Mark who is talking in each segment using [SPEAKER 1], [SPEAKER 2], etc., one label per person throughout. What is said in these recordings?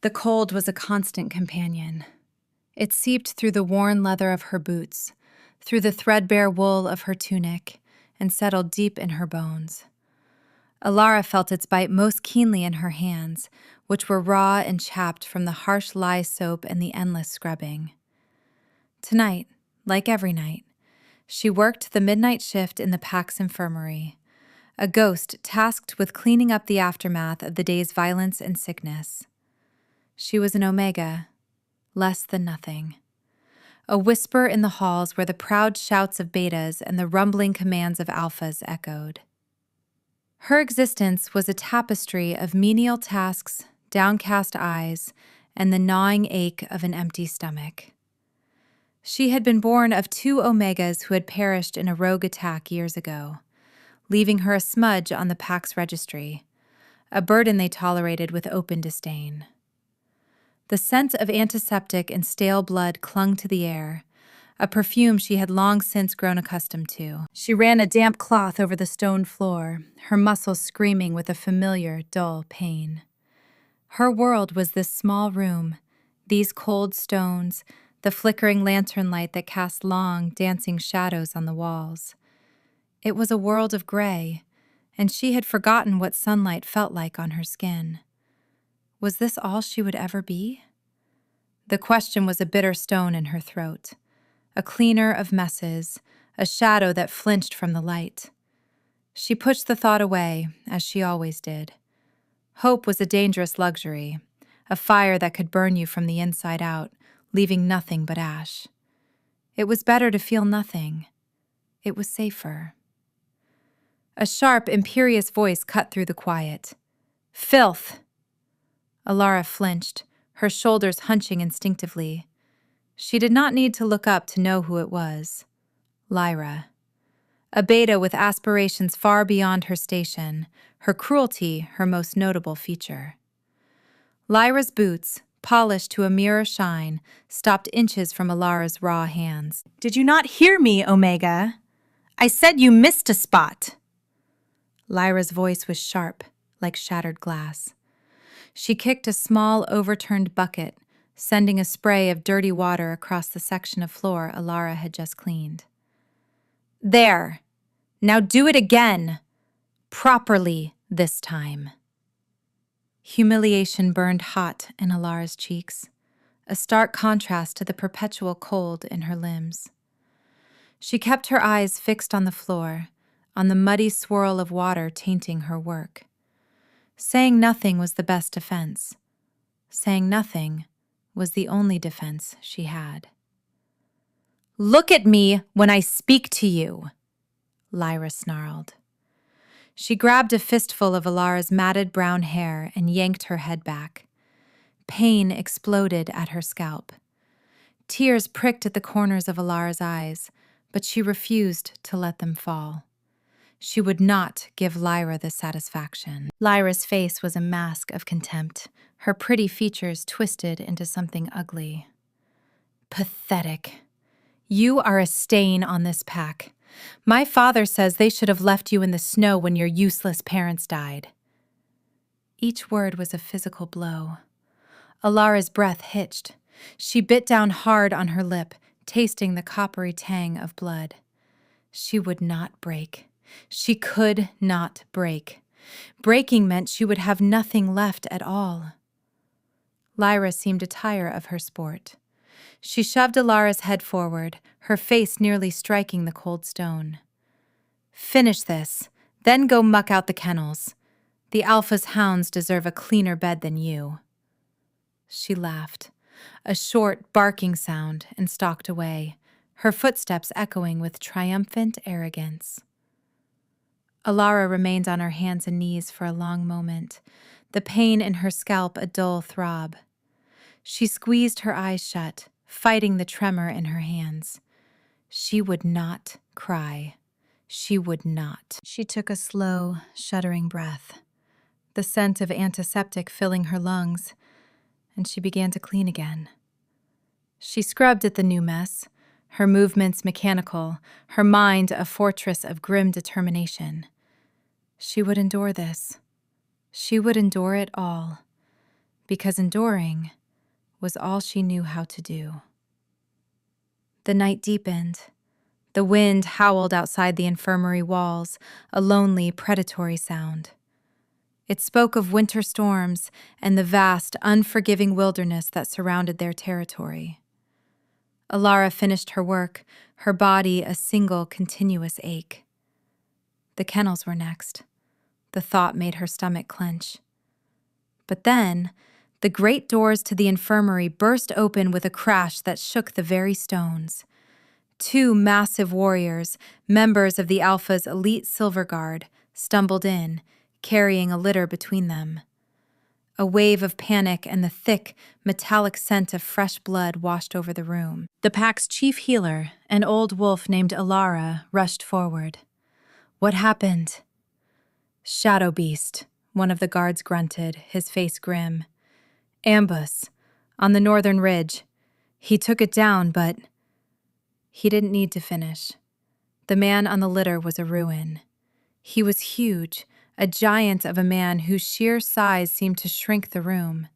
[SPEAKER 1] The cold was a constant companion. It seeped through the worn leather of her boots, through the threadbare wool of her tunic, and settled deep in her bones. Alara felt its bite most keenly in her hands, which were raw and chapped from the harsh lye soap and the endless scrubbing. Tonight, like every night, she worked the midnight shift in the Pax Infirmary, a ghost tasked with cleaning up the aftermath of the day's violence and sickness. She was an omega, less than nothing. A whisper in the halls where the proud shouts of betas and the rumbling commands of alphas echoed. Her existence was a tapestry of menial tasks, downcast eyes, and the gnawing ache of an empty stomach. She had been born of 2 omegas who had perished in a rogue attack years ago, leaving her a smudge on the Pax registry, a burden they tolerated with open disdain. The scent of antiseptic and stale blood clung to the air, a perfume she had long since grown accustomed to. She ran a damp cloth over the stone floor, her muscles screaming with a familiar, dull pain. Her world was this small room, these cold stones, the flickering lantern light that cast long, dancing shadows on the walls. It was a world of gray, and she had forgotten what sunlight felt like on her skin. Was this all she would ever be? The question was a bitter stone in her throat, a cleaner of messes, a shadow that flinched from the light. She pushed the thought away, as she always did. Hope was a dangerous luxury, a fire that could burn you from the inside out, leaving nothing but ash. It was better to feel nothing. It was safer. A sharp, imperious voice cut through the quiet. "Filth!" Alara flinched, her shoulders hunching instinctively. She did not need to look up to know who it was. Lyra. A beta with aspirations far beyond her station, her cruelty her most notable feature. Lyra's boots, polished to a mirror shine, stopped inches from Alara's raw hands. "Did you not hear me, Omega? I said you missed a spot." Lyra's voice was sharp, like shattered glass. She kicked a small, overturned bucket, sending a spray of dirty water across the section of floor Alara had just cleaned. "There! Now do it again! Properly this time." Humiliation burned hot in Alara's cheeks, a stark contrast to the perpetual cold in her limbs. She kept her eyes fixed on the floor, on the muddy swirl of water tainting her work. Saying nothing was the best defense. Saying nothing was the only defense she had. "Look at me when I speak to you," Lyra snarled. She grabbed a fistful of Alara's matted brown hair and yanked her head back. Pain exploded at her scalp. Tears pricked at the corners of Alara's eyes, but she refused to let them fall. She would not give Lyra the satisfaction. Lyra's face was a mask of contempt, her pretty features twisted into something ugly. "Pathetic. You are a stain on this pack. My father says they should have left you in the snow when your useless parents died." Each word was a physical blow. Alara's breath hitched. She bit down hard on her lip, tasting the coppery tang of blood. She would not break. She could not break. Breaking meant she would have nothing left at all. Lyra seemed to tire of her sport. She shoved Alara's head forward, her face nearly striking the cold stone. "Finish this, then go muck out the kennels. The Alpha's hounds deserve a cleaner bed than you." She laughed, a short, barking sound, and stalked away, her footsteps echoing with triumphant arrogance. Alara remained on her hands and knees for a long moment, the pain in her scalp a dull throb. She squeezed her eyes shut, fighting the tremor in her hands. She would not cry. She would not. She took a slow, shuddering breath, the scent of antiseptic filling her lungs, and she began to clean again. She scrubbed at the new mess, her movements mechanical, her mind a fortress of grim determination. She would endure this. She would endure it all. because enduring was all she knew how to do. The night deepened. The wind howled outside the infirmary walls, a lonely, predatory sound. It spoke of winter storms and the vast, unforgiving wilderness that surrounded their territory. Alara finished her work, her body a single, continuous ache. The kennels were next. The thought made her stomach clench. But then, the great doors to the infirmary burst open with a crash that shook the very stones. 2 massive warriors, members of the Alpha's elite Silver Guard, stumbled in, carrying a litter between them. A wave of panic and the thick, metallic scent of fresh blood washed over the room. The pack's chief healer, an old wolf named Alara, rushed forward. "What happened?" "Shadow beast," one of the guards grunted, his face grim. "Ambush, on the northern ridge. He took it down, but—" He didn't need to finish. The man on the litter was a ruin. He was huge, a giant of a man whose sheer size seemed to shrink the room.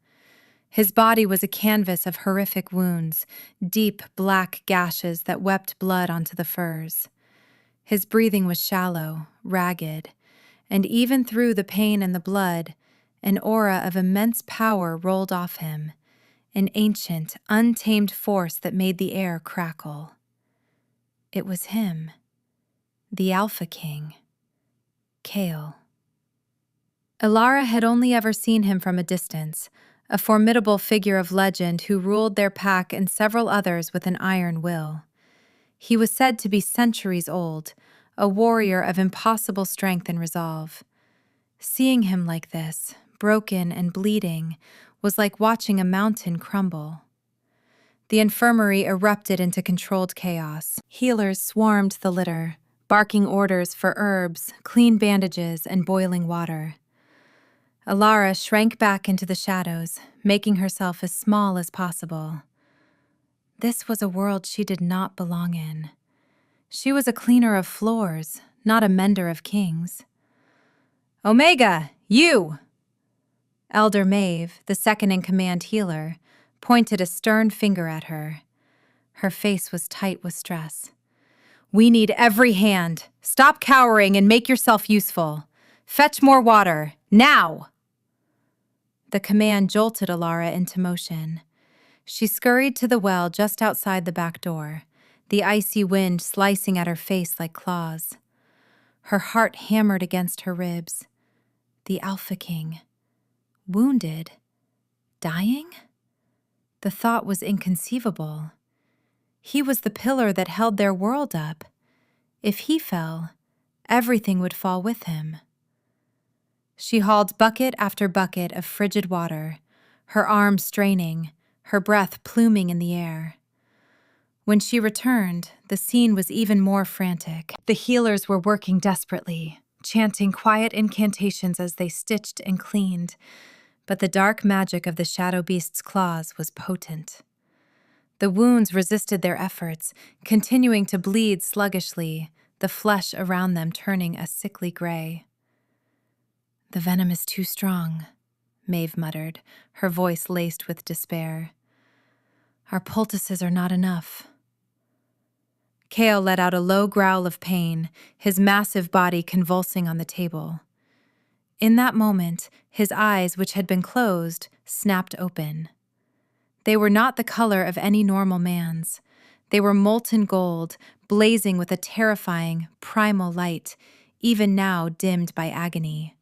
[SPEAKER 1] His body was a canvas of horrific wounds, deep black gashes that wept blood onto the furs. His breathing was shallow, ragged, and even through the pain and the blood, an aura of immense power rolled off him, an ancient, untamed force that made the air crackle. It was him, the Alpha King, Kale. Alara had only ever seen him from a distance, a formidable figure of legend who ruled their pack and several others with an iron will. He was said to be centuries old, a warrior of impossible strength and resolve. Seeing him like this, broken and bleeding, was like watching a mountain crumble. The infirmary erupted into controlled chaos. Healers swarmed the litter, barking orders for herbs, clean bandages, and boiling water. Alara shrank back into the shadows, making herself as small as possible. This was a world she did not belong in. She was a cleaner of floors, not a mender of kings. "Omega, you!" Elder Maeve, the second-in-command healer, pointed a stern finger at her. Her face was tight with stress. "We need every hand. Stop cowering and make yourself useful. Fetch more water, now!" The command jolted Alara into motion. She scurried to the well just outside the back door, the icy wind slicing at her face like claws. Her heart hammered against her ribs. The Alpha King. Wounded? Dying? The thought was inconceivable. He was the pillar that held their world up. If he fell, everything would fall with him. She hauled bucket after bucket of frigid water, her arms straining, her breath pluming in the air. When she returned, the scene was even more frantic. The healers were working desperately, chanting quiet incantations as they stitched and cleaned, but the dark magic of the shadow beast's claws was potent. The wounds resisted their efforts, continuing to bleed sluggishly, the flesh around them turning a sickly gray. "The venom is too strong," Maeve muttered, her voice laced with despair. "Our poultices are not enough." Kale let out a low growl of pain, his massive body convulsing on the table. In that moment, his eyes, which had been closed, snapped open. They were not the color of any normal man's. They were molten gold, blazing with a terrifying, primal light, even now dimmed by agony.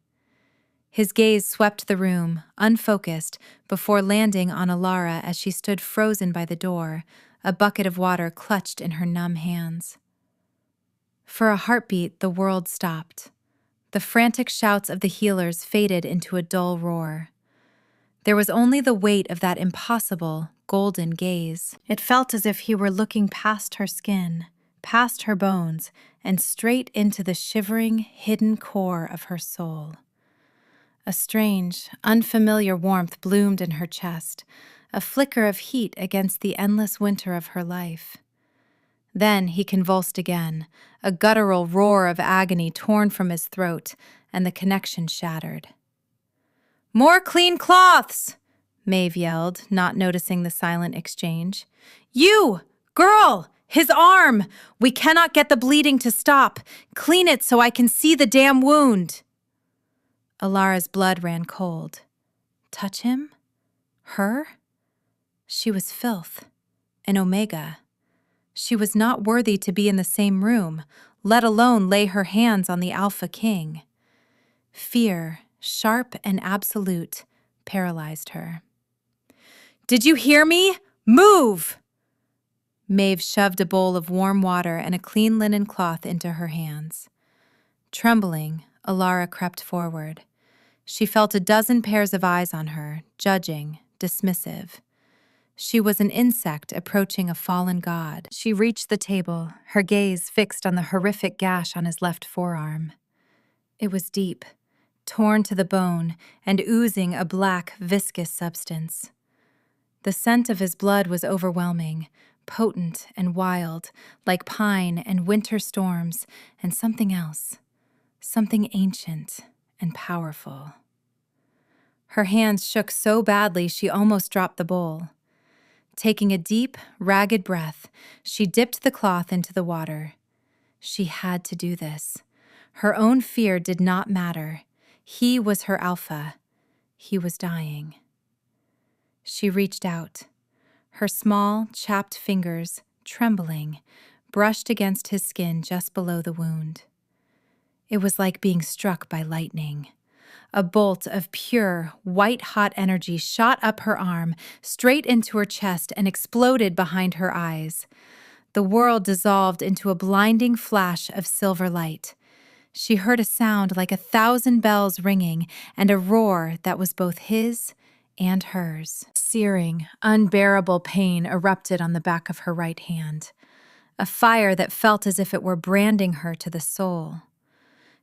[SPEAKER 1] His gaze swept the room, unfocused, before landing on Alara as she stood frozen by the door, a bucket of water clutched in her numb hands. For a heartbeat, the world stopped. The frantic shouts of the healers faded into a dull roar. There was only the weight of that impossible, golden gaze. It felt as if he were looking past her skin, past her bones, and straight into the shivering, hidden core of her soul. A strange, unfamiliar warmth bloomed in her chest, a flicker of heat against the endless winter of her life. Then he convulsed again, a guttural roar of agony torn from his throat, and the connection shattered. "More clean cloths!" Maeve yelled, not noticing the silent exchange. You! Girl! His arm! We cannot get the bleeding to stop. Clean it so I can see the damn wound. Alara's blood ran cold. Touch him? Her? She was filth. An omega. She was not worthy to be in the same room, let alone lay her hands on the Alpha King. Fear, sharp and absolute, paralyzed her. Did you hear me? Move! Maeve shoved a bowl of warm water and a clean linen cloth into her hands. Trembling, Alara crept forward. She felt a dozen pairs of eyes on her, judging, dismissive. She was an insect approaching a fallen god. She reached the table, her gaze fixed on the horrific gash on his left forearm. It was deep, torn to the bone, and oozing a black, viscous substance. The scent of his blood was overwhelming, potent and wild, like pine and winter storms, and something else, something ancient and powerful. Her hands shook so badly she almost dropped the bowl. Taking a deep, ragged breath, she dipped the cloth into the water. She had to do this. Her own fear did not matter. He was her alpha. He was dying. She reached out. Her small, chapped fingers, trembling, brushed against his skin just below the wound. It was like being struck by lightning. A bolt of pure, white-hot energy shot up her arm, straight into her chest, and exploded behind her eyes. The world dissolved into a blinding flash of silver light. She heard a sound like 1,000 bells ringing, and a roar that was both his and hers. Searing, unbearable pain erupted on the back of her right hand, a fire that felt as if it were branding her to the soul.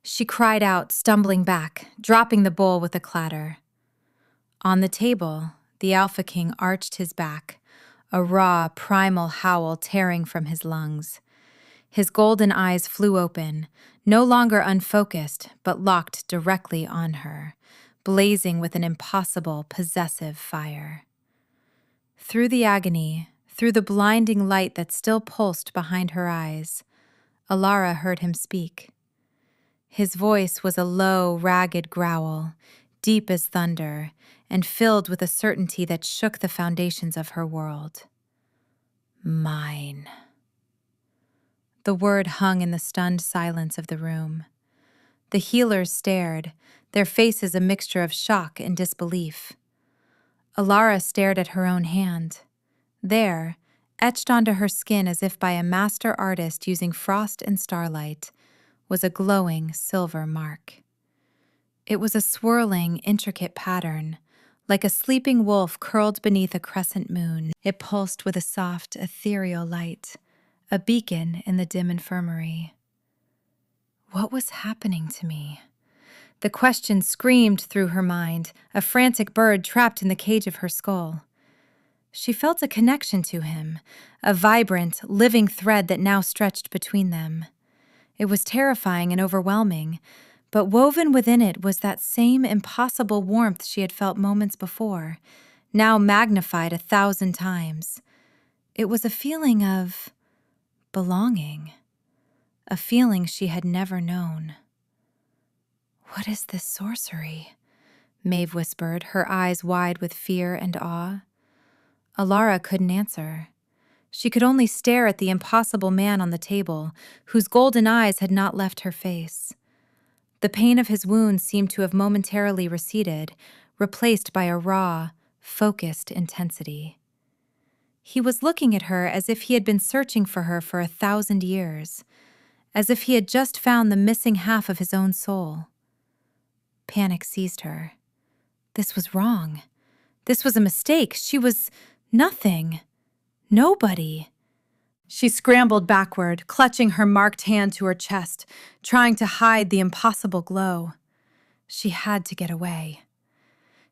[SPEAKER 1] She cried out, stumbling back, dropping the bowl with a clatter. On the table, the Alpha King arched his back, a raw, primal howl tearing from his lungs. His golden eyes flew open, no longer unfocused, but locked directly on her, blazing with an impossible, possessive fire. Through the agony, through the blinding light that still pulsed behind her eyes, Alara heard him speak. His voice was a low, ragged growl, deep as thunder, and filled with a certainty that shook the foundations of her world. Mine. The word hung in the stunned silence of the room. The healers stared, their faces a mixture of shock and disbelief. Alara stared at her own hand. There, etched onto her skin as if by a master artist using frost and starlight, was a glowing silver mark. It was a swirling, intricate pattern, like a sleeping wolf curled beneath a crescent moon. It pulsed with a soft, ethereal light, a beacon in the dim infirmary. What was happening to me? The question screamed through her mind, a frantic bird trapped in the cage of her skull. She felt a connection to him, a vibrant, living thread that now stretched between them. It was terrifying and overwhelming, but woven within it was that same impossible warmth she had felt moments before, now magnified 1,000 times. It was a feeling of belonging, a feeling she had never known. "What is this sorcery?" Maeve whispered, her eyes wide with fear and awe. Alara couldn't answer. She could only stare at the impossible man on the table, whose golden eyes had not left her face. The pain of his wound seemed to have momentarily receded, replaced by a raw, focused intensity. He was looking at her as if he had been searching for her for 1,000 years, as if he had just found the missing half of his own soul. Panic seized her. This was wrong. This was a mistake. She was nothing. Nobody. She scrambled backward, clutching her marked hand to her chest, trying to hide the impossible glow. She had to get away.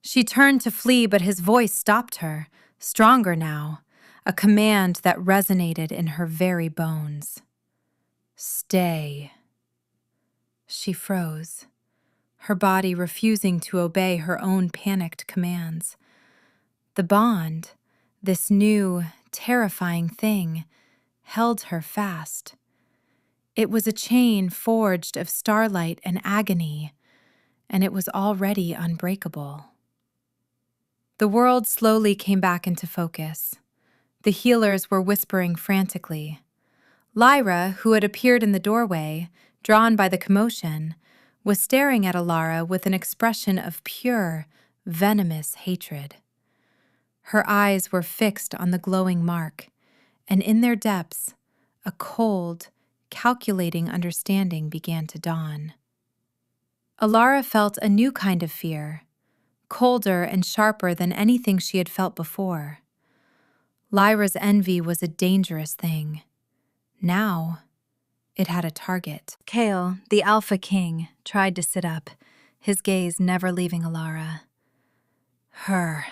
[SPEAKER 1] She turned to flee, but his voice stopped her, stronger now, a command that resonated in her very bones. Stay. She froze, her body refusing to obey her own panicked commands. The bond, this new, terrifying thing, held her fast. It was a chain forged of starlight and agony, and it was already unbreakable. The world slowly came back into focus. The healers were whispering frantically. Lyra, who had appeared in the doorway, drawn by the commotion, was staring at Alara with an expression of pure, venomous hatred. Her eyes were fixed on the glowing mark, and in their depths, a cold, calculating understanding began to dawn. Alara felt a new kind of fear, colder and sharper than anything she had felt before. Lyra's envy was a dangerous thing. Now, it had a target. Kale, the Alpha King, tried to sit up, his gaze never leaving Alara. "Her,"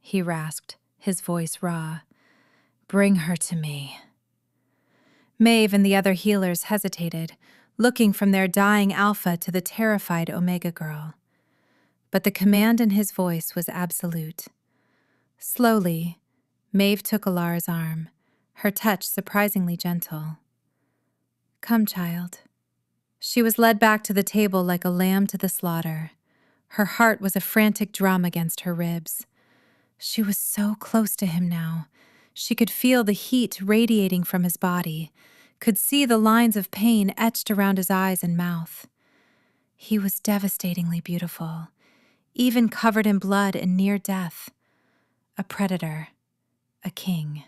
[SPEAKER 1] he rasped, his voice raw. "Bring her to me." Maeve and the other healers hesitated, looking from their dying Alpha to the terrified Omega girl. But the command in his voice was absolute. Slowly, Maeve took Alara's arm, her touch surprisingly gentle. "Come, child." She was led back to the table like a lamb to the slaughter. Her heart was a frantic drum against her ribs. She was so close to him now. She could feel the heat radiating from his body, could see the lines of pain etched around his eyes and mouth. He was devastatingly beautiful, even covered in blood and near death. A predator, a king.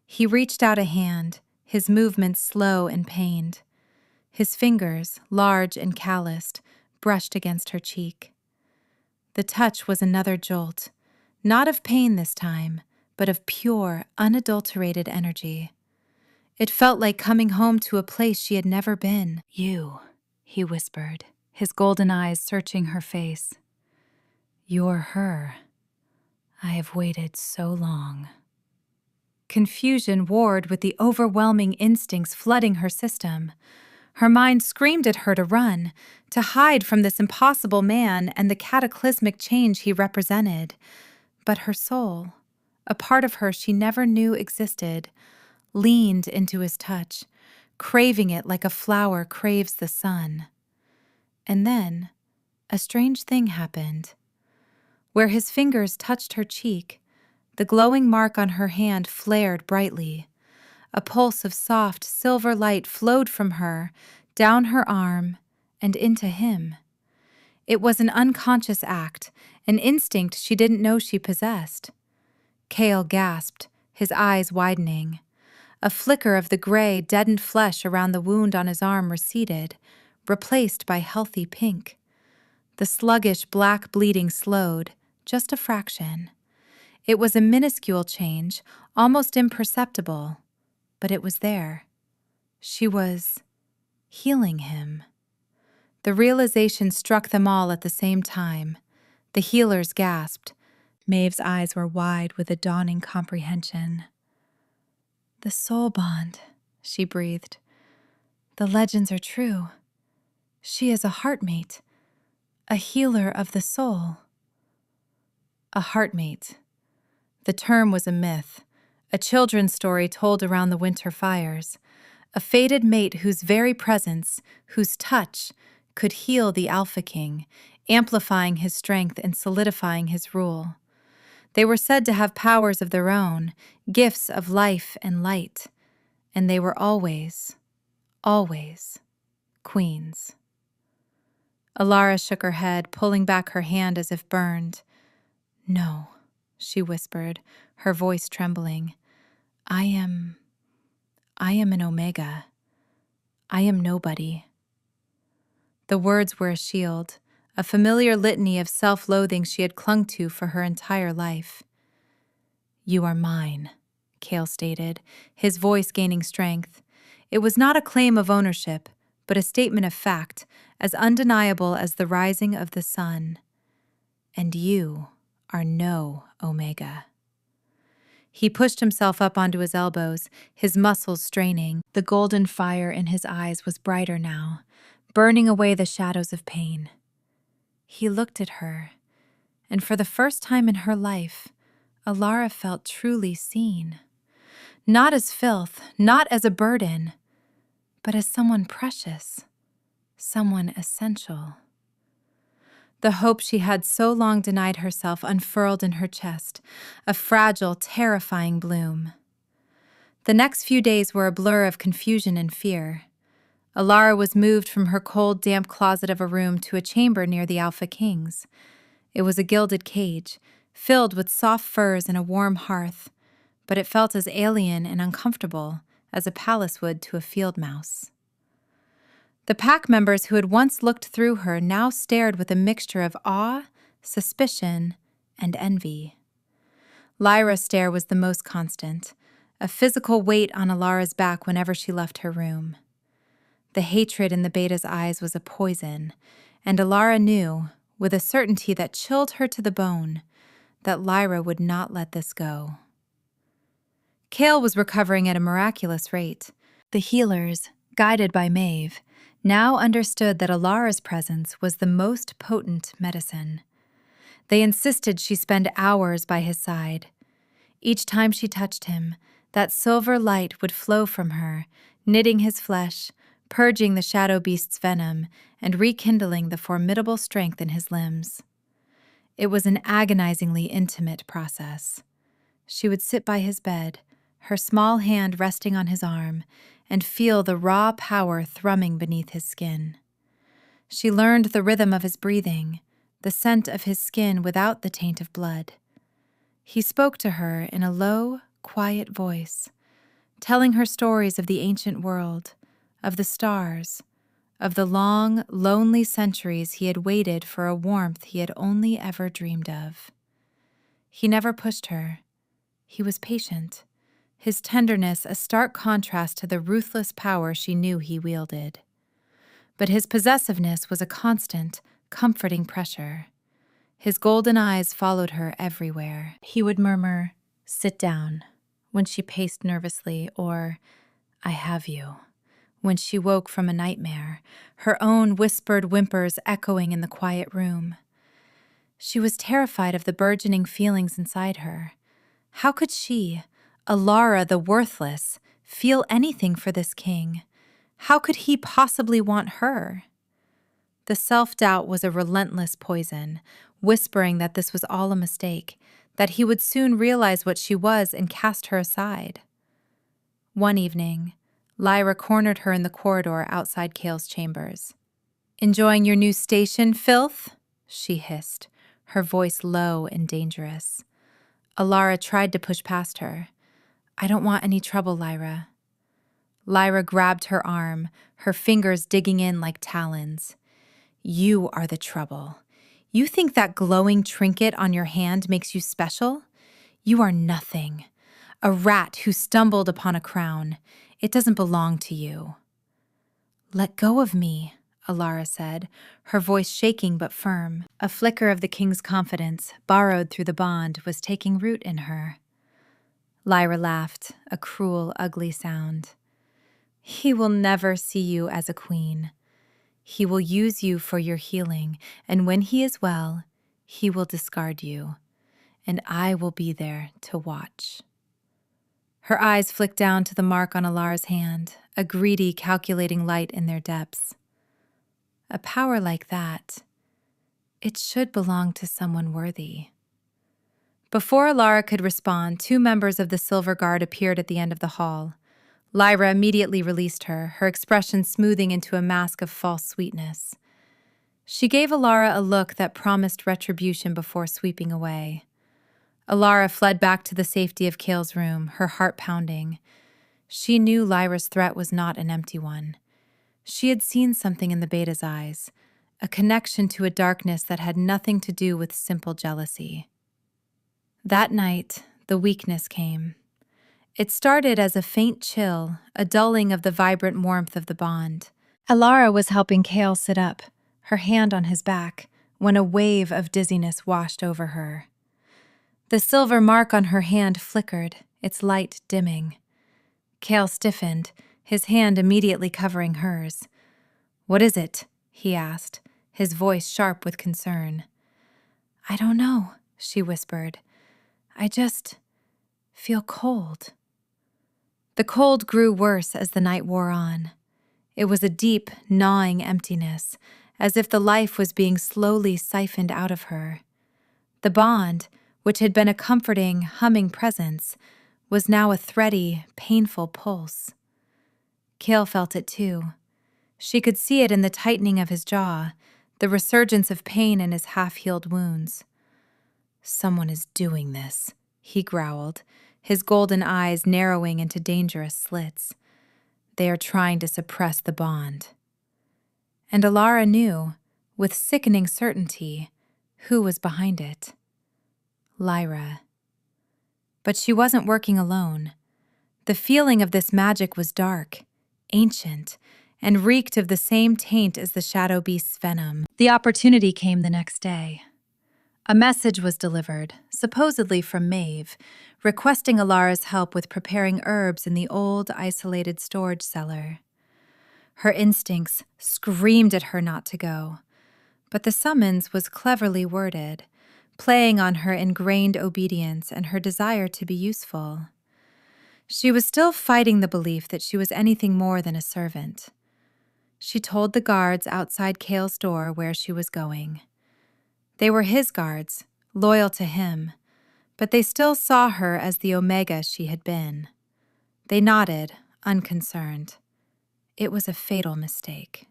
[SPEAKER 1] He reached out a hand, his movements slow and pained. His fingers, large and calloused, brushed against her cheek. The touch was another jolt, not of pain this time, but of pure, unadulterated energy. It felt like coming home to a place she had never been. "You," he whispered, his golden eyes searching her face. "You're her. I have waited so long." Confusion warred with the overwhelming instincts flooding her system. Her mind screamed at her to run, to hide from this impossible man and the cataclysmic change he represented. But her soul, a part of her she never knew existed, leaned into his touch, craving it like a flower craves the sun. And then, a strange thing happened. Where his fingers touched her cheek, the glowing mark on her hand flared brightly. A pulse of soft, silver light flowed from her, down her arm, and into him. It was an unconscious act, an instinct she didn't know she possessed. Kale gasped, his eyes widening. A flicker of the gray, deadened flesh around the wound on his arm receded, replaced by healthy pink. The sluggish black bleeding slowed, just a fraction. It was a minuscule change, almost imperceptible, but it was there. She was healing him. The realization struck them all at the same time. The healers gasped. Maeve's eyes were wide with a dawning comprehension. "The soul bond," she breathed. "The legends are true. She is a heartmate, a healer of the soul." A heartmate. The term was a myth, a children's story told around the winter fires, a fated mate whose very presence, whose touch, could heal the Alpha King, amplifying his strength and solidifying his rule. They were said to have powers of their own, gifts of life and light, and they were always, always queens. Alara shook her head, pulling back her hand as if burned. "No," she whispered, her voice trembling. I am an Omega. I am nobody." The words were a shield, a familiar litany of self-loathing she had clung to for her entire life. "You are mine," Kale stated, his voice gaining strength. It was not a claim of ownership, but a statement of fact, as undeniable as the rising of the sun. "And you are no Omega." He pushed himself up onto his elbows, his muscles straining. The golden fire in his eyes was brighter now, burning away the shadows of pain. He looked at her, and for the first time in her life, Alara felt truly seen. Not as filth, not as a burden, but as someone precious, someone essential. The hope she had so long denied herself unfurled in her chest, a fragile, terrifying bloom. The next few days were a blur of confusion and fear. Alara was moved from her cold, damp closet of a room to a chamber near the Alpha Kings. It was a gilded cage, filled with soft furs and a warm hearth, but it felt as alien and uncomfortable as a palace would to a field mouse. The pack members who had once looked through her now stared with a mixture of awe, suspicion, and envy. Lyra's stare was the most constant, a physical weight on Alara's back whenever she left her room. The hatred in the beta's eyes was a poison, and Alara knew, with a certainty that chilled her to the bone, that Lyra would not let this go. Kale was recovering at a miraculous rate. The healers, guided by Maeve, now understood that Alara's presence was the most potent medicine. They insisted she spend hours by his side. Each time she touched him, that silver light would flow from her, knitting his flesh, purging the shadow beast's venom, and rekindling the formidable strength in his limbs. It was an agonizingly intimate process. She would sit by his bed, her small hand resting on his arm, and feel the raw power thrumming beneath his skin. She learned the rhythm of his breathing, the scent of his skin without the taint of blood. He spoke to her in a low, quiet voice, telling her stories of the ancient world, of the stars, of the long, lonely centuries he had waited for a warmth he had only ever dreamed of. He never pushed her. He was patient, his tenderness a stark contrast to the ruthless power she knew he wielded. But his possessiveness was a constant, comforting pressure. His golden eyes followed her everywhere. He would murmur, "Sit down," when she paced nervously, or, "I have you," when she woke from a nightmare, her own whispered whimpers echoing in the quiet room. She was terrified of the burgeoning feelings inside her. How could she, Alara the worthless, feel anything for this king? How could he possibly want her? The self-doubt was a relentless poison, whispering that this was all a mistake, that he would soon realize what she was and cast her aside. One evening, Lyra cornered her in the corridor outside Kale's chambers. "Enjoying your new station, filth?" she hissed, her voice low and dangerous. Alara tried to push past her. "I don't want any trouble, Lyra." Lyra grabbed her arm, her fingers digging in like talons. "You are the trouble. You think that glowing trinket on your hand makes you special? You are nothing. A rat who stumbled upon a crown. It doesn't belong to you." "Let go of me," Alara said, her voice shaking but firm. A flicker of the king's confidence, borrowed through the bond, was taking root in her. Lyra laughed, a cruel, ugly sound. "He will never see you as a queen. He will use you for your healing, and when he is well, he will discard you, and I will be there to watch." Her eyes flicked down to the mark on Alara's hand, a greedy, calculating light in their depths. A power like that, it should belong to someone worthy. Before Alara could respond, 2 members of the Silver Guard appeared at the end of the hall. Lyra immediately released her, her expression smoothing into a mask of false sweetness. She gave Alara a look that promised retribution before sweeping away. Alara fled back to the safety of Kale's room, her heart pounding. She knew Lyra's threat was not an empty one. She had seen something in the beta's eyes, a connection to a darkness that had nothing to do with simple jealousy. That night, the weakness came. It started as a faint chill, a dulling of the vibrant warmth of the bond. Alara was helping Kale sit up, her hand on his back, when a wave of dizziness washed over her. The silver mark on her hand flickered, its light dimming. Kale stiffened, his hand immediately covering hers. "What is it?" he asked, his voice sharp with concern. "I don't know," she whispered. I just feel cold. The cold grew worse as the night wore on. It was a deep, gnawing emptiness, as if the life was being slowly siphoned out of her. The bond, which had been a comforting, humming presence, was now a thready, painful pulse. Cale felt it too. She could see it in the tightening of his jaw, the resurgence of pain in his half-healed wounds. "Someone is doing this," he growled, his golden eyes narrowing into dangerous slits. "They are trying to suppress the bond." And Alara knew, with sickening certainty, who was behind it. Lyra. But she wasn't working alone. The feeling of this magic was dark, ancient, and reeked of the same taint as the shadow beast's venom. The opportunity came the next day. A message was delivered, supposedly from Maeve, requesting Alara's help with preparing herbs in the old, isolated storage cellar. Her instincts screamed at her not to go, but the summons was cleverly worded, playing on her ingrained obedience and her desire to be useful. She was still fighting the belief that she was anything more than a servant. She told the guards outside Cale's door where she was going. They were his guards, loyal to him, but they still saw her as the Omega she had been. They nodded, unconcerned. It was a fatal mistake.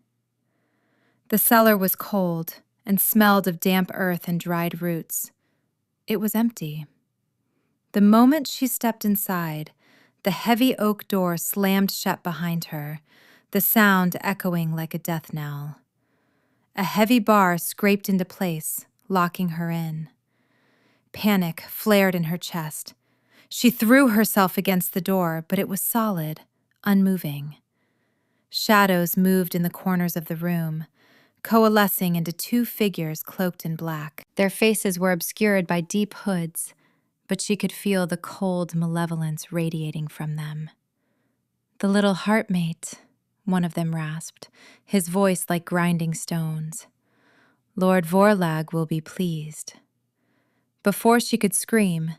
[SPEAKER 1] The cellar was cold and smelled of damp earth and dried roots. It was empty. The moment she stepped inside, the heavy oak door slammed shut behind her, the sound echoing like a death knell. A heavy bar scraped into place, locking her in. Panic flared in her chest. She threw herself against the door, but it was solid, unmoving. Shadows moved in the corners of the room, coalescing into two figures cloaked in black. Their faces were obscured by deep hoods, but she could feel the cold malevolence radiating from them. "The little heartmate," one of them rasped, his voice like grinding stones. "Lord Vorlag will be pleased." Before she could scream,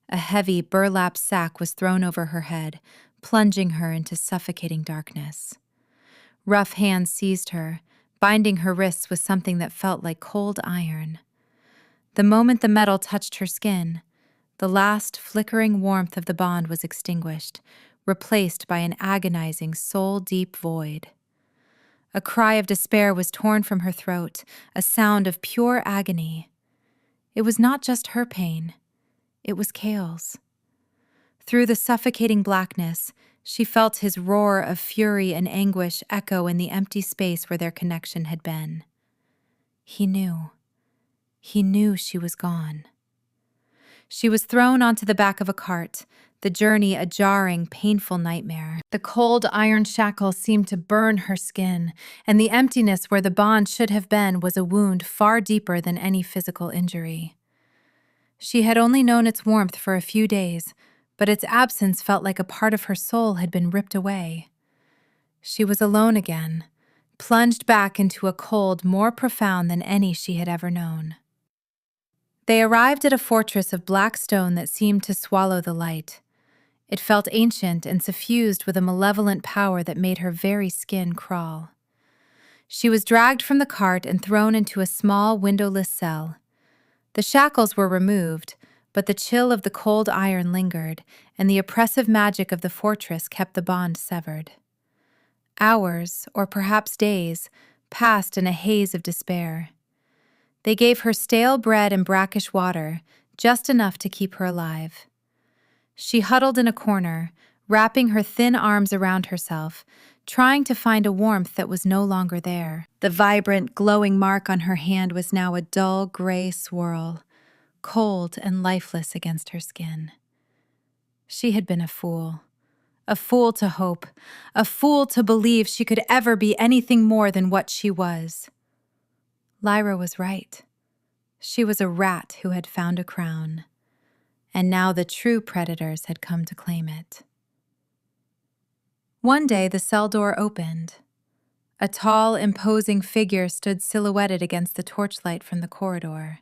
[SPEAKER 1] a heavy burlap sack was thrown over her head, plunging her into suffocating darkness. Rough hands seized her, binding her wrists with something that felt like cold iron. The moment the metal touched her skin, the last flickering warmth of the bond was extinguished, replaced by an agonizing, soul-deep void. A cry of despair was torn from her throat, a sound of pure agony. It was not just her pain. It was Cale's. Through the suffocating blackness, she felt his roar of fury and anguish echo in the empty space where their connection had been. He knew. He knew she was gone. She was thrown onto the back of a cart, the journey a jarring, painful nightmare. The cold iron shackles seemed to burn her skin, and the emptiness where the bond should have been was a wound far deeper than any physical injury. She had only known its warmth for a few days, but its absence felt like a part of her soul had been ripped away. She was alone again, plunged back into a cold more profound than any she had ever known. They arrived at a fortress of black stone that seemed to swallow the light. It felt ancient and suffused with a malevolent power that made her very skin crawl. She was dragged from the cart and thrown into a small, windowless cell. The shackles were removed, but the chill of the cold iron lingered, and the oppressive magic of the fortress kept the bond severed. Hours, or perhaps days, passed in a haze of despair. They gave her stale bread and brackish water, just enough to keep her alive. She huddled in a corner, wrapping her thin arms around herself, trying to find a warmth that was no longer there. The vibrant, glowing mark on her hand was now a dull gray swirl, cold and lifeless against her skin. She had been a fool to hope, a fool to believe she could ever be anything more than what she was. Lyra was right. She was a rat who had found a crown, and now the true predators had come to claim it. One day the cell door opened. A tall, imposing figure stood silhouetted against the torchlight from the corridor.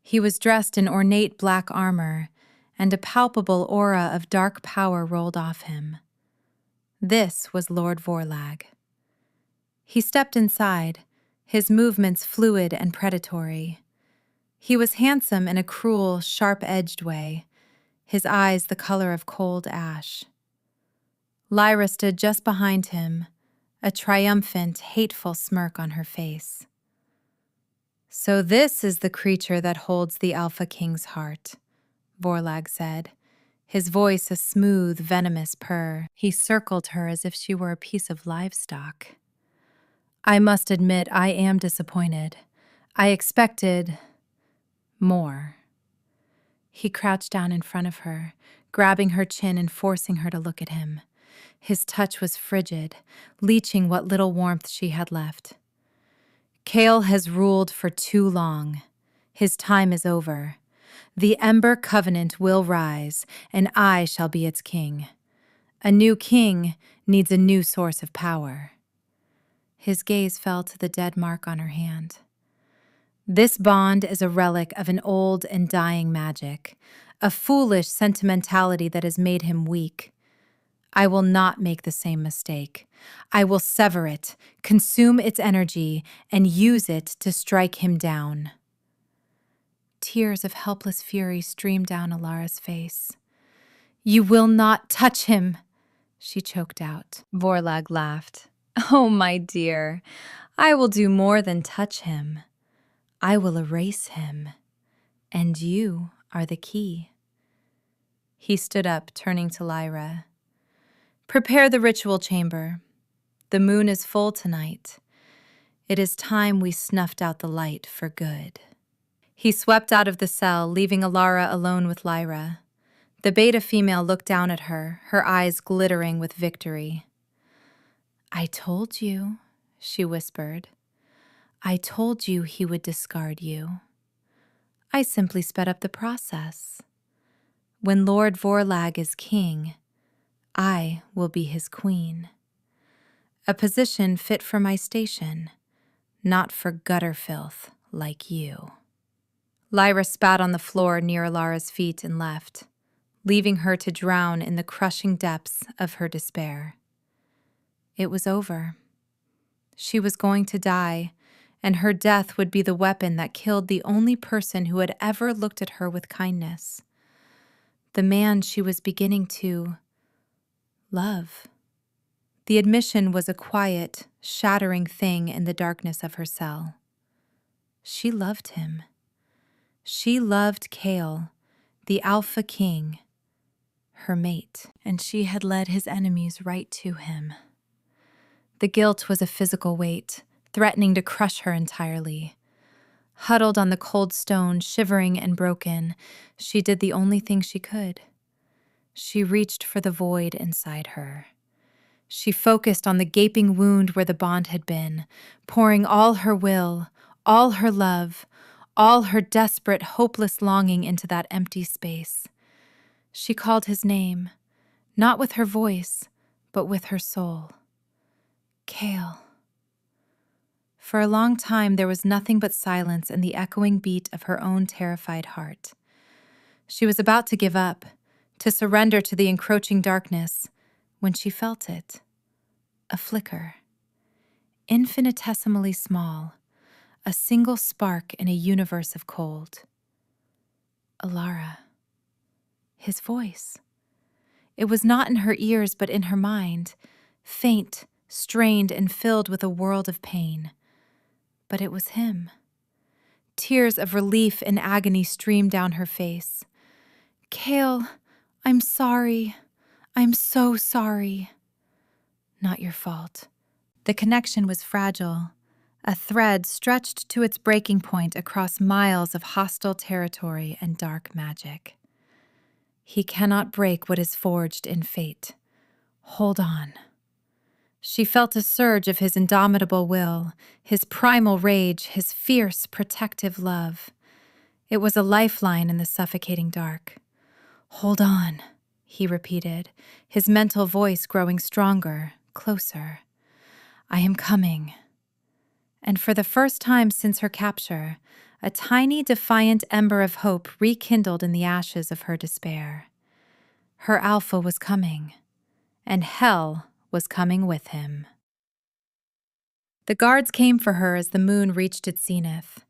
[SPEAKER 1] He was dressed in ornate black armor, and a palpable aura of dark power rolled off him. This was Lord Vorlag. He stepped inside, his movements fluid and predatory. He was handsome in a cruel, sharp-edged way, his eyes the color of cold ash. Lyra stood just behind him, a triumphant, hateful smirk on her face. "So this is the creature that holds the Alpha King's heart," Vorlag said, his voice a smooth, venomous purr. He circled her as if she were a piece of livestock. "I must admit I am disappointed. I expected more." He crouched down in front of her, grabbing her chin and forcing her to look at him. His touch was frigid, leaching what little warmth she had left. "Kale has ruled for too long. His time is over. The Ember Covenant will rise, and I shall be its king. A new king needs a new source of power." His gaze fell to the dead mark on her hand. "This bond is a relic of an old and dying magic, a foolish sentimentality that has made him weak. I will not make the same mistake. I will sever it, consume its energy, and use it to strike him down." Tears of helpless fury streamed down Alara's face. "You will not touch him," she choked out. Vorlag laughed. "Oh, my dear, I will do more than touch him. I will erase him, and you are the key." He stood up, turning to Lyra. "Prepare the ritual chamber. The moon is full tonight. It is time we snuffed out the light for good." He swept out of the cell, leaving Alara alone with Lyra. The beta female looked down at her, her eyes glittering with victory. "I told you," she whispered. "I told you he would discard you. I simply sped up the process. When Lord Vorlag is king, I will be his queen. A position fit for my station, not for gutter filth like you." Lyra spat on the floor near Alara's feet and left, leaving her to drown in the crushing depths of her despair. It was over. She was going to die, and her death would be the weapon that killed the only person who had ever looked at her with kindness. The man she was beginning to love. The admission was a quiet, shattering thing in the darkness of her cell. She loved him. She loved Kale, the Alpha King, her mate, and she had led his enemies right to him. The guilt was a physical weight, threatening to crush her entirely. Huddled on the cold stone, shivering and broken, she did the only thing she could. She reached for the void inside her. She focused on the gaping wound where the bond had been, pouring all her will, all her love, all her desperate, hopeless longing into that empty space. She called his name, not with her voice, but with her soul. Kale. For a long time there was nothing but silence and the echoing beat of her own terrified heart. She was about to give up, to surrender to the encroaching darkness, when she felt it. A flicker. Infinitesimally small. A single spark in a universe of cold. Alara. His voice. It was not in her ears but in her mind, faint, strained, and filled with a world of pain. But it was him. Tears of relief and agony streamed down her face. "Kale, I'm sorry. I'm so sorry." "Not your fault." The connection was fragile. A thread stretched to its breaking point across miles of hostile territory and dark magic. He cannot break what is forged in fate. Hold on. She felt a surge of his indomitable will, his primal rage, his fierce, protective love. It was a lifeline in the suffocating dark. "Hold on," he repeated, his mental voice growing stronger, closer. "I am coming." And for the first time since her capture, a tiny, defiant ember of hope rekindled in the ashes of her despair. Her alpha was coming, and hell was coming with him. The guards came for her as the moon reached its zenith.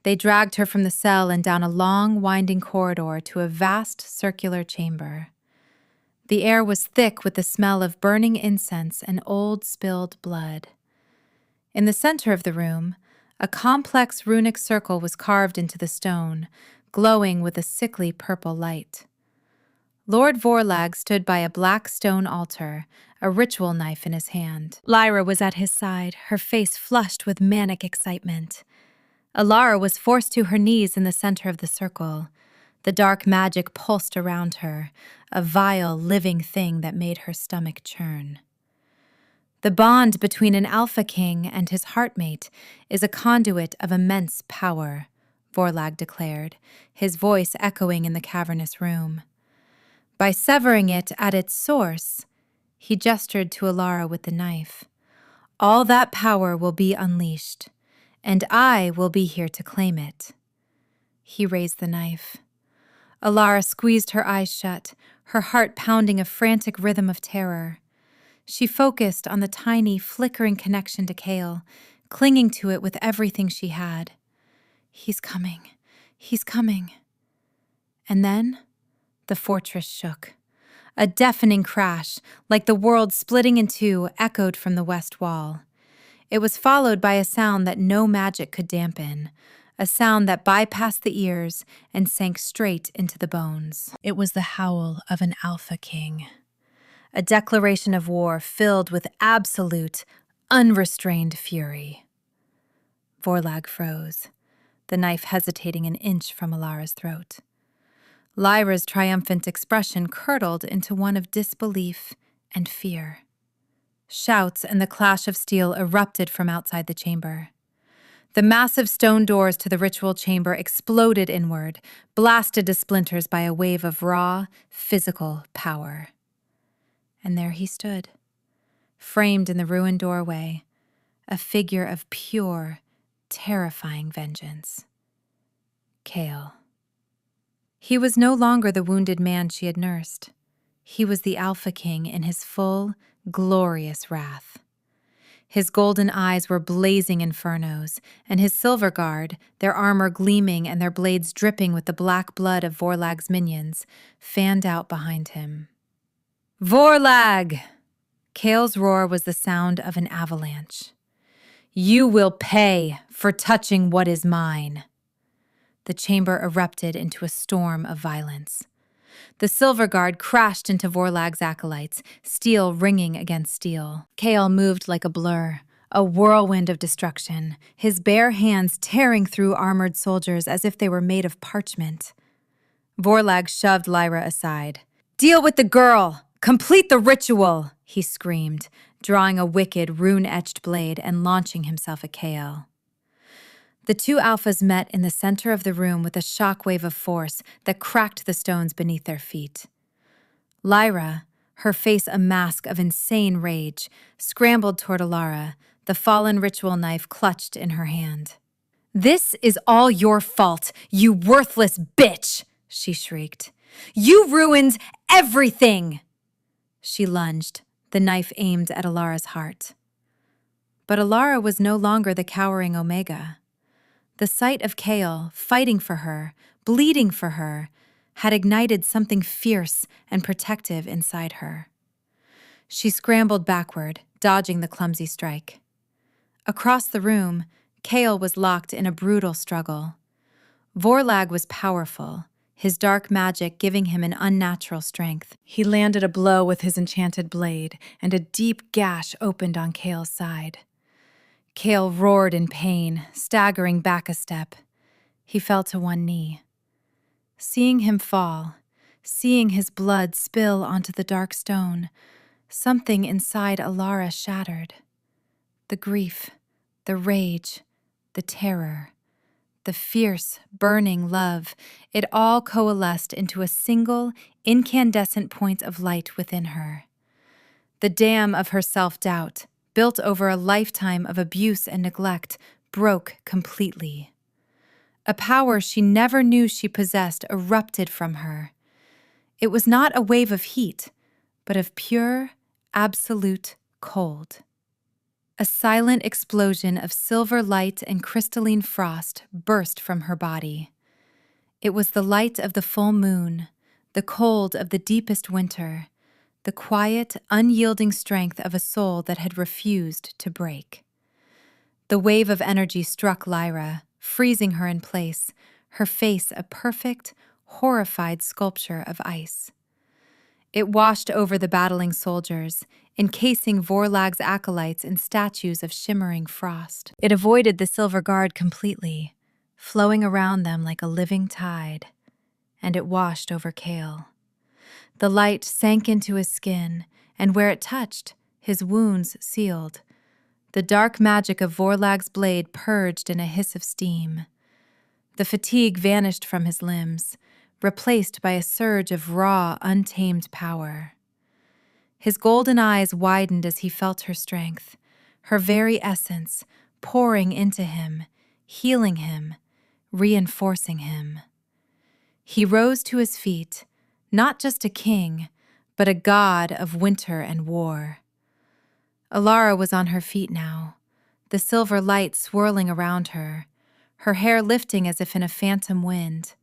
[SPEAKER 1] They dragged her from the cell and down a long, winding corridor to a vast circular chamber. The air was thick with the smell of burning incense and old spilled blood. In the center of the room, a complex runic circle was carved into the stone, glowing with a sickly purple light. Lord Vorlag stood by a black stone altar, a ritual knife in his hand. Lyra was at his side, her face flushed with manic excitement. Alara was forced to her knees in the center of the circle. The dark magic pulsed around her, a vile, living thing that made her stomach churn. The bond between an Alpha King and his heartmate is a conduit of immense power, Vorlag declared, his voice echoing in the cavernous room. By severing it at its source, he gestured to Alara with the knife. All that power will be unleashed, and I will be here to claim it. He raised the knife. Alara squeezed her eyes shut, her heart pounding a frantic rhythm of terror. She focused on the tiny, flickering connection to Kale, clinging to it with everything she had. He's coming. He's coming. And then the fortress shook. A deafening crash, like the world splitting in two, echoed from the west wall. It was followed by a sound that no magic could dampen, a sound that bypassed the ears and sank straight into the bones. It was the howl of an Alpha King. A declaration of war filled with absolute, unrestrained fury. Vorlag froze, the knife hesitating an inch from Alara's throat. Lyra's triumphant expression curdled into one of disbelief and fear. Shouts and the clash of steel erupted from outside the chamber. The massive stone doors to the ritual chamber exploded inward, blasted to splinters by a wave of raw, physical power. And there he stood, framed in the ruined doorway, a figure of pure, terrifying vengeance. Kale. He was no longer the wounded man she had nursed. He was the Alpha King in his full, glorious wrath. His golden eyes were blazing infernos, and his silver guard, their armor gleaming and their blades dripping with the black blood of Vorlag's minions, fanned out behind him. Vorlag! Kale's roar was the sound of an avalanche. You will pay for touching what is mine. The chamber erupted into a storm of violence. The silver guard crashed into Vorlag's acolytes, steel ringing against steel. Kale moved like a blur, a whirlwind of destruction, his bare hands tearing through armored soldiers as if they were made of parchment. Vorlag shoved Lyra aside. Deal with the girl! Complete the ritual! He screamed, drawing a wicked, rune-etched blade and launching himself at Kale. The two alphas met in the center of the room with a shockwave of force that cracked the stones beneath their feet. Lyra, her face a mask of insane rage, scrambled toward Alara, the fallen ritual knife clutched in her hand. This is all your fault, you worthless bitch, she shrieked. You ruined everything! She lunged, the knife aimed at Alara's heart. But Alara was no longer the cowering Omega. The sight of Kale, fighting for her, bleeding for her, had ignited something fierce and protective inside her. She scrambled backward, dodging the clumsy strike. Across the room, Kale was locked in a brutal struggle. Vorlag was powerful, his dark magic giving him an unnatural strength. He landed a blow with his enchanted blade, and a deep gash opened on Kale's side. Kale roared in pain, staggering back a step. He fell to one knee. Seeing him fall, seeing his blood spill onto the dark stone, something inside Alara shattered. The grief, the rage, the terror, the fierce, burning love, it all coalesced into a single, incandescent point of light within her. The dam of her self-doubt, built over a lifetime of abuse and neglect, broke completely. A power she never knew she possessed erupted from her. It was not a wave of heat, but of pure, absolute cold. A silent explosion of silver light and crystalline frost burst from her body. It was the light of the full moon, the cold of the deepest winter, the quiet, unyielding strength of a soul that had refused to break. The wave of energy struck Lyra, freezing her in place, her face a perfect, horrified sculpture of ice. It washed over the battling soldiers, encasing Vorlag's acolytes in statues of shimmering frost. It avoided the silver guard completely, flowing around them like a living tide, and it washed over Kale. The light sank into his skin, and where it touched, his wounds sealed. The dark magic of Vorlag's blade purged in a hiss of steam. The fatigue vanished from his limbs, replaced by a surge of raw, untamed power. His golden eyes widened as he felt her strength, her very essence pouring into him, healing him, reinforcing him. He rose to his feet, not just a king, but a god of winter and war. Alara was on her feet now, the silver light swirling around her hair lifting as if in a phantom wind.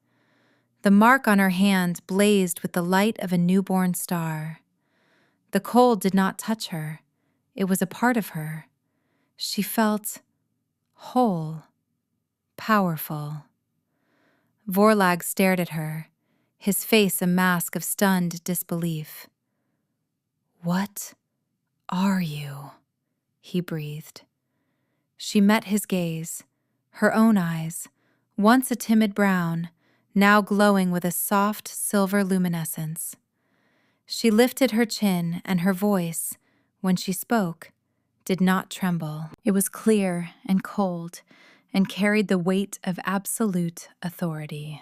[SPEAKER 1] The mark on her hand blazed with the light of a newborn star. The cold did not touch her. It was a part of her. She felt whole, powerful. Vorlag stared at her, his face a mask of stunned disbelief. "What are you?" he breathed. She met his gaze, her own eyes, once a timid brown, now glowing with a soft silver luminescence. She lifted her chin, and her voice, when she spoke, did not tremble. It was clear and cold, and carried the weight of absolute authority.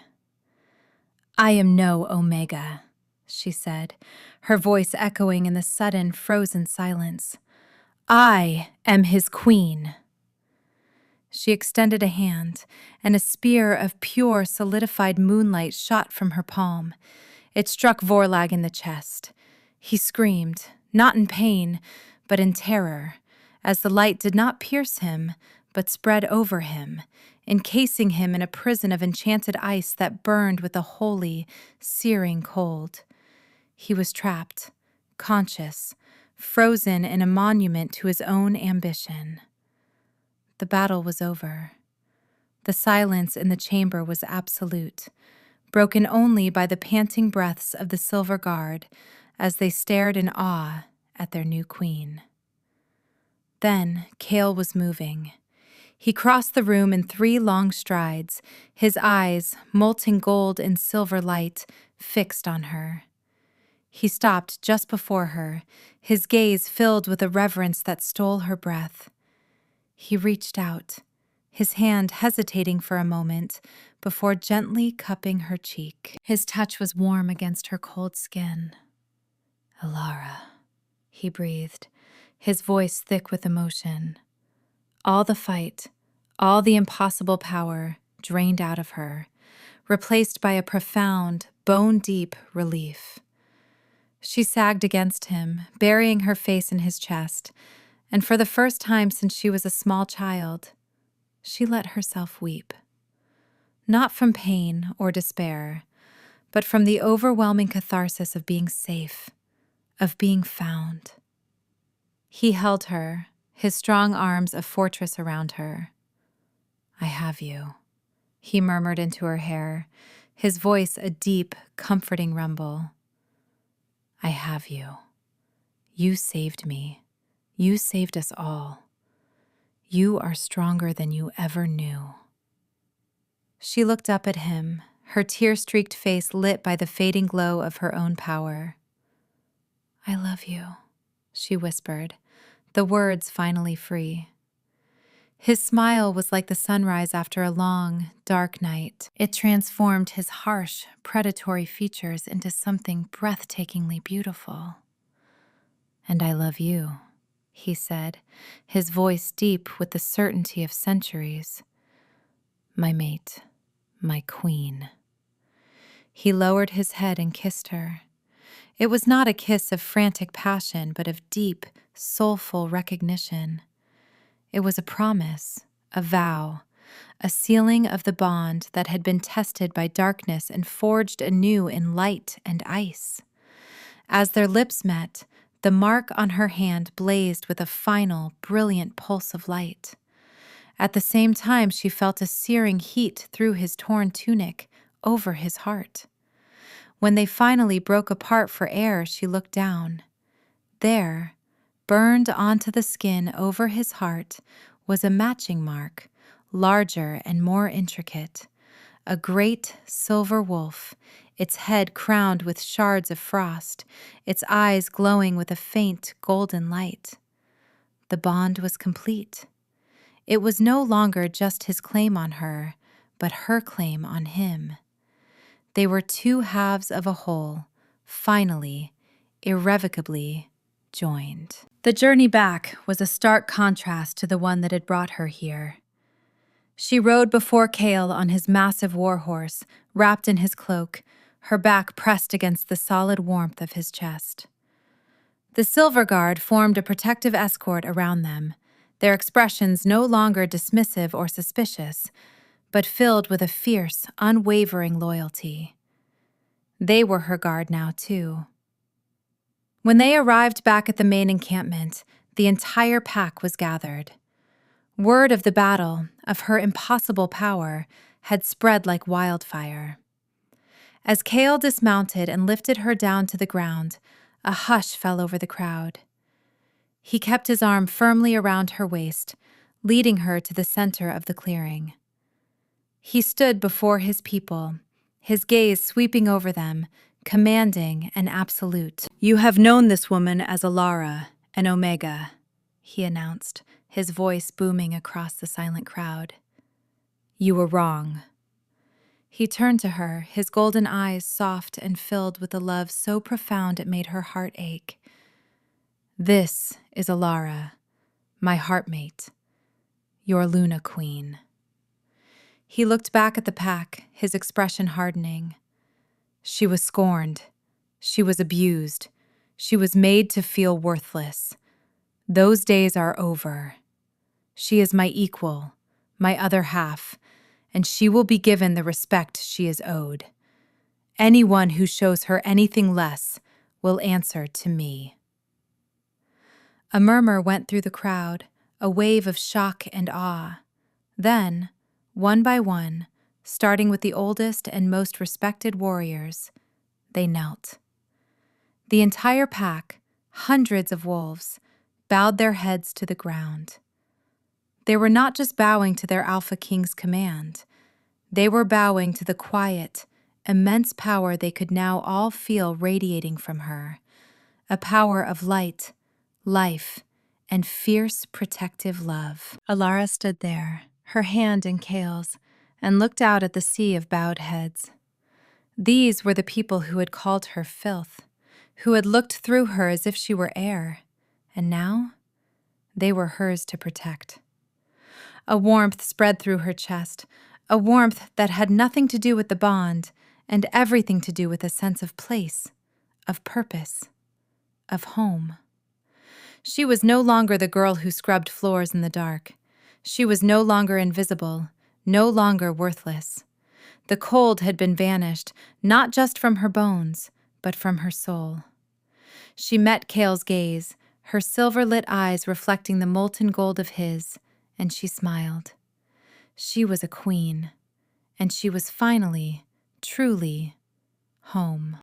[SPEAKER 1] "I am no Omega," she said, her voice echoing in the sudden, frozen silence. "I am his queen." She extended a hand, and a spear of pure, solidified moonlight shot from her palm. It struck Vorlag in the chest. He screamed, not in pain, but in terror, as the light did not pierce him, but spread over him, encasing him in a prison of enchanted ice that burned with a holy, searing cold. He was trapped, conscious, frozen in a monument to his own ambition. The battle was over. The silence in the chamber was absolute, broken only by the panting breaths of the Silver Guard as they stared in awe at their new queen. Then Kale was moving. He crossed the room in 3 long strides, his eyes, molten gold and silver light, fixed on her. He stopped just before her, his gaze filled with a reverence that stole her breath. He reached out, his hand hesitating for a moment before gently cupping her cheek. His touch was warm against her cold skin. "Alara," he breathed, his voice thick with emotion. All the fight, all the impossible power drained out of her, replaced by a profound, bone-deep relief. She sagged against him, burying her face in his chest, and for the first time since she was a small child, she let herself weep. Not from pain or despair, but from the overwhelming catharsis of being safe, of being found. He held her, his strong arms a fortress around her. "I have you," he murmured into her hair, his voice a deep, comforting rumble. "I have you. You saved me. You saved us all. You are stronger than you ever knew." She looked up at him, her tear-streaked face lit by the fading glow of her own power. "I love you," she whispered, the words finally free. His smile was like the sunrise after a long, dark night. It transformed his harsh, predatory features into something breathtakingly beautiful. "And I love you," he said, his voice deep with the certainty of centuries. "My mate." my queen." He lowered his head and kissed her. It was not a kiss of frantic passion, but of deep, soulful recognition. It was a promise, a vow, a sealing of the bond that had been tested by darkness and forged anew in light and ice. As their lips met, the mark on her hand blazed with a final, brilliant pulse of light. At the same time, she felt a searing heat through his torn tunic, over his heart. When they finally broke apart for air, she looked down. There, burned onto the skin over his heart, was a matching mark, larger and more intricate. A great silver wolf, its head crowned with shards of frost, its eyes glowing with a faint golden light. The bond was complete. It was no longer just his claim on her, but her claim on him. They were two halves of a whole, finally, irrevocably joined. The journey back was a stark contrast to the one that had brought her here. She rode before Cale on his massive warhorse, wrapped in his cloak, her back pressed against the solid warmth of his chest. The Silver Guard formed a protective escort around them, their expressions no longer dismissive or suspicious, but filled with a fierce, unwavering loyalty. They were her guard now, too. When they arrived back at the main encampment, the entire pack was gathered. Word of the battle, of her impossible power, had spread like wildfire. As Cale dismounted and lifted her down to the ground, a hush fell over the crowd. He kept his arm firmly around her waist, leading her to the center of the clearing. He stood before his people, his gaze sweeping over them, commanding and absolute. "You have known this woman as Alara, an Omega," he announced, his voice booming across the silent crowd. "You were wrong." He turned to her, his golden eyes soft and filled with a love so profound it made her heart ache. "This is Alara, my heartmate, your Luna Queen." He looked back at the pack, his expression hardening. She was scorned. She was abused. She was made to feel worthless. Those days are over. She is my equal, my other half, and she will be given the respect she is owed. Anyone who shows her anything less will answer to me. A murmur went through the crowd, a wave of shock and awe. Then, one by one, starting with the oldest and most respected warriors, they knelt. The entire pack, hundreds of wolves, bowed their heads to the ground. They were not just bowing to their Alpha King's command. They were bowing to the quiet, immense power they could now all feel radiating from her, a power of light, life, and fierce protective love. Alara stood there, her hand in Cale's, and looked out at the sea of bowed heads. These were the people who had called her filth, who had looked through her as if she were air, and now they were hers to protect. A warmth spread through her chest, a warmth that had nothing to do with the bond and everything to do with a sense of place, of purpose, of home. She was no longer the girl who scrubbed floors in the dark. She was no longer invisible, no longer worthless. The cold had been vanished, not just from her bones, but from her soul. She met Cale's gaze, her silver-lit eyes reflecting the molten gold of his, and she smiled. She was a queen, and she was finally, truly, home.